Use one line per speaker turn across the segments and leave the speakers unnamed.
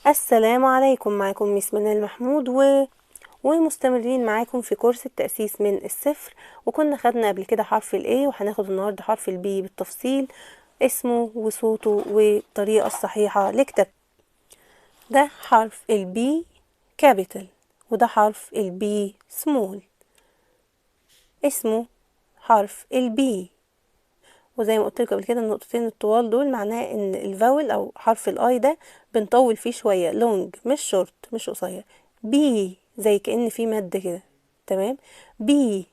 السلام عليكم. معكم ميس منال محمود ومستمرين معاكم في كورس التأسيس من الصفر. وكنا خدنا قبل كده حرف ال A، وهناخد النهارده حرف ال B بالتفصيل، اسمه وصوته والطريقة الصحيحة لكتابته. ده حرف ال B capital، وده حرف ال B small. اسمه حرف ال B، وزي ما قلت لكم قبل كده النقطتين الطوال دول معناه ان الفاول او حرف الاي ده بنطول فيه شويه، لونج مش شورت مش قصير. بي زي كأن في مد كده، تمام. بي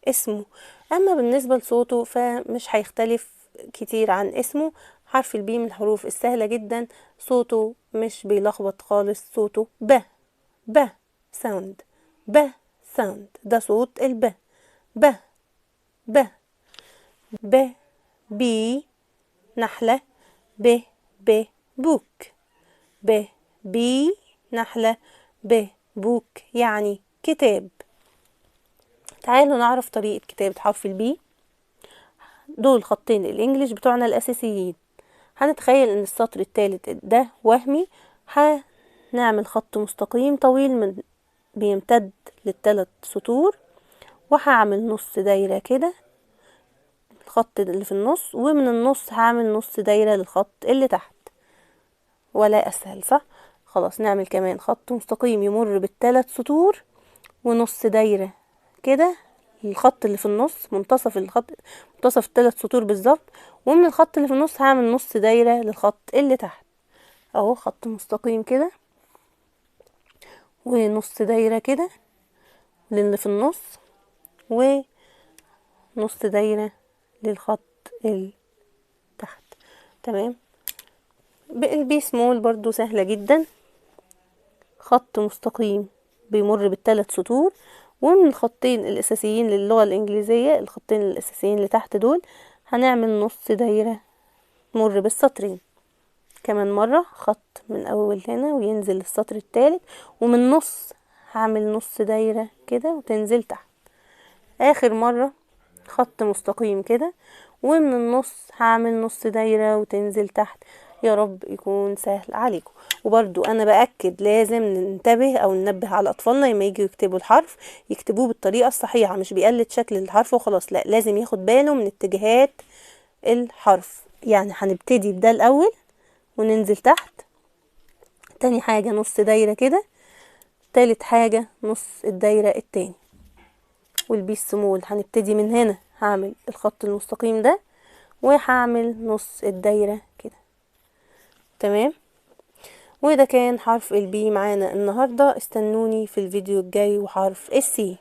اسمه. اما بالنسبه لصوته فمش هيختلف كتير عن اسمه. حرف البي من الحروف السهله جدا، صوته مش بيلخبط خالص. صوته ب ساوند، ب ساوند، ده صوت الب. ب ب ب بي نحلة. ب بوك. بي نحلة. بوك يعني كتاب. تعالوا نعرف طريقة كتابة حرف البي. دول خطين الانجليش بتوعنا الاساسيين. هنتخيل ان السطر الثالث ده وهمي، هنعمل خط مستقيم طويل بيمتد للثلاث سطور، وهعمل نص دايرة كده الخط اللي في النص، ومن النص هعمل نص دايرة للخط اللي تحت. ولا اسهل صح؟ خلاص نعمل كمان خط مستقيم يمر بالثلاث سطور، ونص دايرة كده الخط اللي في النص، منتصف الخط، منتصف الثلاث سطور بالظبط. ومن الخط اللي في النص هعمل نص دايرة للخط اللي تحت. اهو خط مستقيم كده، ونص دايرة كده للي في النص، ونص دايرة للخط اللي تحت. تمام. البي سمول برضو سهلة جدا، خط مستقيم بيمر بالثلاث سطور، ومن الخطين الأساسيين للغة الإنجليزية، الخطين الأساسيين اللي تحت دول، هنعمل نص دايرة تمر بالسطرين. كمان مرة خط من أول هنا وينزل للسطر الثالث، ومن نص هعمل نص دايرة كده وتنزل تحت. آخر مرة خط مستقيم كده، ومن النص هعمل نص دايرة وتنزل تحت. يا رب يكون سهل عليكم. وبرضو انا باكد لازم ننتبه او ننبه على اطفالنا لما يجوا يكتبوا الحرف يكتبوه بالطريقه الصحيحه، مش بيقلد شكل الحرف وخلاص، لا لازم ياخد باله من اتجاهات الحرف. يعني هنبتدي بده الاول وننزل تحت، تاني حاجه نص دايره كده، تالت حاجه نص الدايره التاني. والبي السمول هنبتدي من هنا، هعمل الخط المستقيم ده وهعمل نص الدايره كده. تمام. وده كان حرف البي معانا النهاردة. استنوني في الفيديو الجاي وحرف السي.